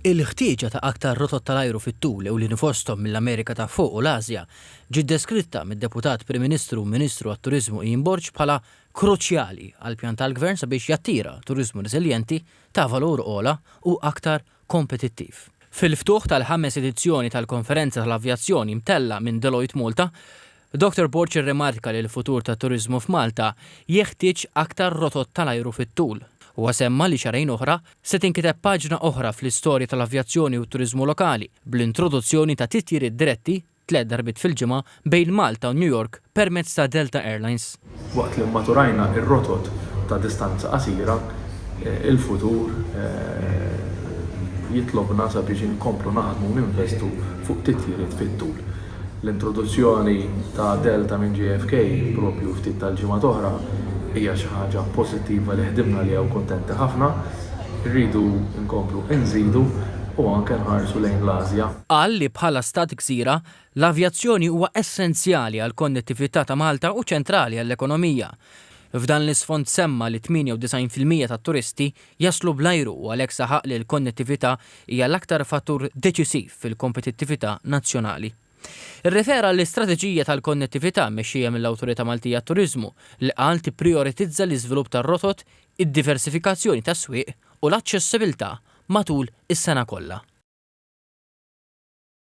Il-ħtieġa ta' aktar rotot tal-ajru fit-tul u li nifosthom mill-Amerika ta' fuq u l-Asja ġiet deskritta mid-Deputat Prim Ministru u Ministru għat-Turiżmu Ian Borg bħala kruċjali għal pjan tal-Gvern sabiex jattira turiżmu reżiljenti ta' valur ogħla u aktar kompetittiv. Fil-ftuħ tal-5 edizzjoni tal-Konferenza tal-Avjazzjoni mtella minn Deloitte Malta, Dr. Borg irremarka li l-futur tat-turiżmu f'Malta jeħtieġ aktar rotot tal-ajru fit-tul. U semma li xarajn oħra se tinkiteb paġna oħra fl-istorja tal-avjazzjoni u t-turiżmu lokali bl-introduzzjoni ta' titjiriet diretti 3 darbit fil-ġimgħa bejn Malta u New York permezz ta' Delta Airlines. Waqt li maturajna ir-rotot ta' distanza qasira, il-futur jitlobna sabiex inkomplu naħdmu u ninvestu fuq titjiriet fit-tul. L-introduzzjoni ta' Delta minn JFK propju ftit tal-ġimgħa oħra hija xi ħaġa pożittiva li ħdimna li hawn kuntenti ħafna, rridu nkomplu nżidu u anke nħarsu lejn l-Asja. Qal li bħala stat gżira l-avjazzjoni huwa essenzjali għall konnettività ta' Malta u ċentrali għall-ekonomija. F'dan l-isfond semma li 98% tat-turisti jaslu bl-ajru u għalhekk saħaq li l-konnettività hija l-aktar fattur deċisiv fil-kompetittività nazzjonali. Irrefera l-istrateġija tal-konnettività mexxija mill-Awtorità Maltija għat-Turiżmu li qal tipprioritizza l-iżvilupp tar-rotot, id-diversifikazzjoni tas-swieq u l-aċċessibilità matul is-sena kollha.